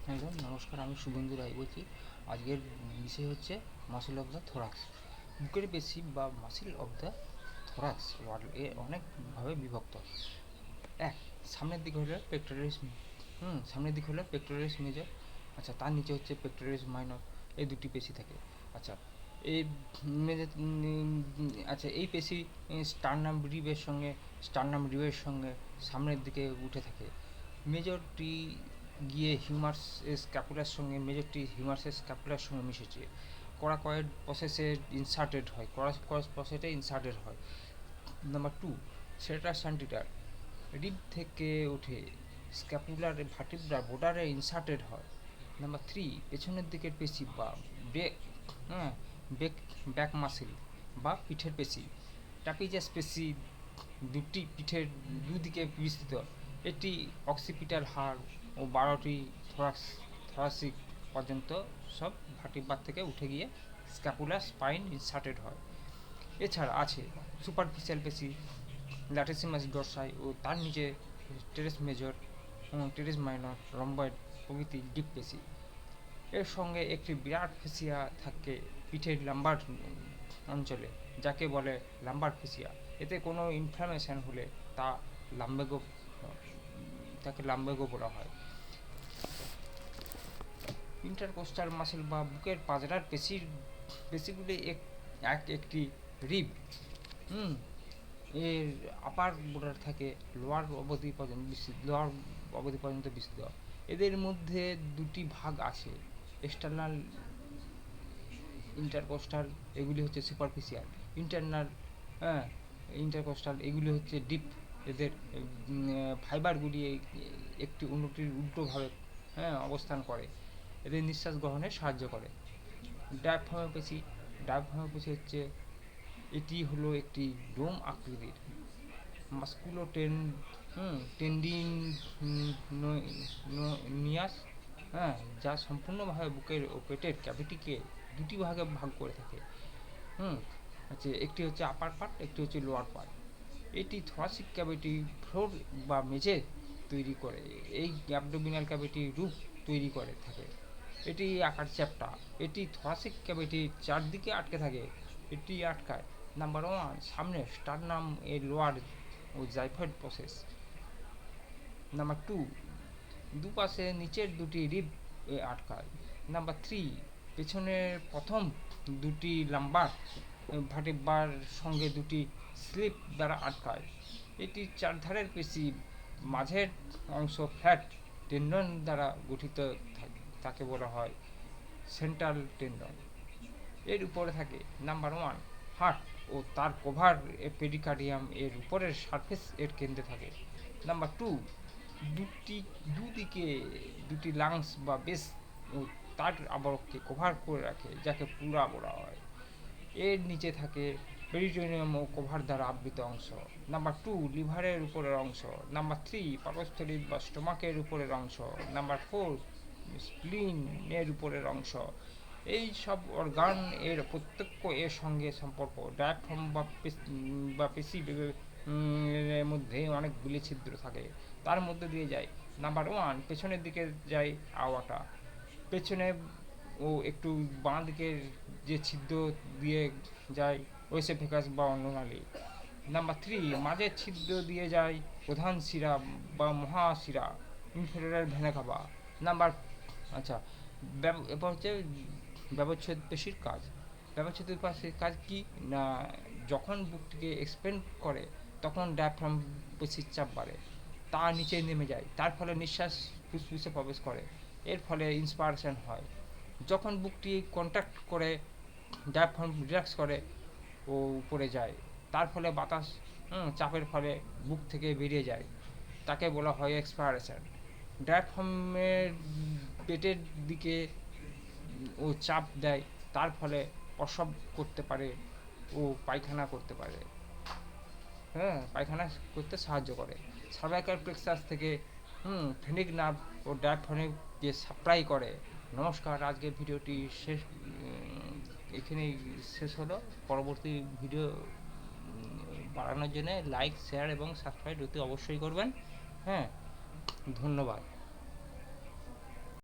Hello, নমস্কার। আমি শুভেন্দু রায় বলছি। আজকের বিষয় হচ্ছে মাসেল অফ দ্য থোরাক্স। বুকের পেশি বা মাসেল অফ দ্য থোরাক্স ওয়ার্ড এ অনেকভাবে বিভক্ত। এক, সামনের দিকে হলো পেক্টোরালিস, সামনের দিকে হলো পেক্টোরালিস মেজর। আচ্ছা, তার নিচে হচ্ছে পেক্টোরালিস মাইনর। এই দুটি পেশি থাকে। আচ্ছা, এই মেজর, আচ্ছা এই পেশি স্টারনাম রিবের সঙ্গে সামনের দিকে উঠে থাকে। মেজরটি গিয়ে হিউমারাস স্ক্যাপুলার সঙ্গে মিশেছে। করাকয়েড প্রসেসে ইনসার্টেড হয়। নাম্বার টু, সেটা সান্টিটার রিব থেকে উঠে স্ক্যাপুলার ভার্টিব্রাল বোর্ডারে ইনসার্টেড হয়। নাম্বার থ্রি, পেছনের দিকের পেশি বা ব্রেক, হ্যাঁ ব্যাক ব্যাক মাসেল বা পিঠের পেশি, ট্রাপিজাস পেশি দুটি পিঠের দুদিকে বিস্তৃত। এটি অক্সিপিটাল হাড় ও 12টি থোরাসিক পর্যন্ত সব ভার্টিব্রা থেকে উঠে গিয়ে স্ক্যাপুলার স্পাইন ইনসার্টেড হয়। এছাড়া আছে সুপারফিশিয়াল পেশি, ল্যাটিসিমাস ডরসাই ও তার নিচে টেরেস মেজর, টেরেস মাইনর, রম্বয়েড প্রভৃতি ডিপ পেশি। এর সঙ্গে একটি বিরাট ফেসিয়া থাকে পিঠের লাম্বার অঞ্চলে, যাকে বলে লাম্বার ফেসিয়া। এতে কোনো ইনফ্লামেশন হলে তা লাম্বেগো তাকে লাম্বেগো বলা হয়। ইন্টারকোস্টাল মাসেল বা বুকের পাজরার পেশিগুলি একটি রিব, হুম এর আপার বর্ডার থাকে লোয়ার অবধি পর্যন্ত বিস্তৃত। এদের মধ্যে দুটি ভাগ আছে, এক্সটার্নাল ইন্টারকোস্টাল, এগুলি হচ্ছে সুপারফিশিয়াল। ইন্টারনাল, হ্যাঁ ইন্টারকোস্টাল, এগুলি হচ্ছে ডিপ। এদের ফাইবারগুলি একটি অন্যটির উল্টোভাবে অবস্থান করে। এদের নিঃশ্বাস গ্রহণে সাহায্য করে। ডায়াফ্রামের পেশি হচ্ছে, এটি হলো একটি ডোম আকৃতির মাস্কুলো টেন্ডিনিয়াস, যা সম্পূর্ণভাবে বুকের ও পেটের ক্যাভিটিকে দুটি ভাগে ভাগ করে থাকে। আচ্ছা, একটি হচ্ছে আপার পার্ট, একটি হচ্ছে লোয়ার পার্ট। এটি থোরাসিক ক্যাভিটি ফ্লোর বা মেঝে তৈরি করে, এই অ্যাবডোমিনাল ক্যাভিটি রূপ তৈরি করে থাকে। এটি আকার চ্যাপ্টা, এটি থোরাসিক ক্যাভিটির চারদিকে আটকে থাকে। এটি আটকায় নাম্বার ওয়ান, সামনে স্টারনাম এর লোয়ার ও জাইফয়েড প্রসেস। নাম্বার টু, দুপাশে নিচের দুটি রিব আটকায়। নাম্বার থ্রি, পেছনের প্রথম দুটি লাম্বার ভার্টিব্রার সঙ্গে দুটি স্লিপ দ্বারা আটকায়। এটি চারধারের পেশি, মাঝের অংশ ফ্ল্যাট টেন্ডন দ্বারা গঠিত, তাকে বলা হয় সেন্ট্রাল টেন্ডন। এর উপরে থাকে নাম্বার ওয়ান, হার্ট ও তার কভার পেরিকার্ডিয়াম এর উপরের সারফেস এর কেন্দ্রে থাকে। নাম্বার টু, দুদিকে দুটি লাংস বা বেস ও তার আবরণকে কভার করে রাখে, যাকে পুরা বলা হয়। এর নিচে থাকে পেরিটোনিয়াম ও কভার দ্বারা আবৃত অংশ। নাম্বার টু, লিভারের উপরের অংশ। নাম্বার থ্রি, পাকস্থলী বা স্টোমাকের উপরের অংশ। নাম্বার ফোর, স্প্লিন এর উপরের অংশ। এই সব অর্গান এর প্রত্যক্ষ এর সঙ্গে সম্পর্ক। ডায়াফ্রাম বা পেশি এর মধ্যে অনেকগুলি ছিদ্র থাকে, তার মধ্যে দিয়ে যায়। নাম্বার ওয়ান, পেছনের দিকে যায় আওয়াটা, পেছনে ও একটু বাঁ দিকের যে ছিদ্র দিয়ে যায় ওয়েসোফেগাস বা অন্ননালী। নাম্বার থ্রি, মাঝের ছিদ্র দিয়ে যায় প্রধান শিরা বা মহাশিরা, ইনফেরিয়র ভেনা কাভা। নাম্বার, আচ্ছা, এরপর হচ্ছে ব্যবচ্ছেদ পেশির কাজ। ব্যবচ্ছেদ পেশির কাজ কি না, যখন বুকটিকে এক্সপেন্ড করে তখন ডায়াফ্রাম পেশির চাপ বাড়ে, তা নিচে নেমে যায়, তার ফলে নিঃশ্বাস ফুসফুসে প্রবেশ করে, এর ফলে ইন্সপায়ারেশন হয়। যখন বুকটি কন্ট্রাক্ট করে ডায়াফ্রাম রিল্যাক্স করে ও উপরে যায়, তার ফলে বাতাস চাপের ফলে বুক থেকে বেরিয়ে যায়, তাকে বলা হয় এক্সপায়ারেশন। ডায়াফ্রামের পেটের দিকে ও চাপ দেয়, তার ফলে প্রসব করতে পারে ও পায়খানা করতে পারে, পায়খানা করতে সাহায্য করে। সার্ভাইকাল প্লেক্সাস থেকে ফেনিক নার্ভ ও ডায়াফ্রামে যে সাপ্লাই করে। নমস্কার, আজকের ভিডিওটি এখানেই শেষ হলো। পরবর্তী ভিডিও বাড়ানোর জন্য লাইক, শেয়ার এবং সাবস্ক্রাইব অতি অবশ্যই করবেন। হ্যাঁ, ধন্যবাদ।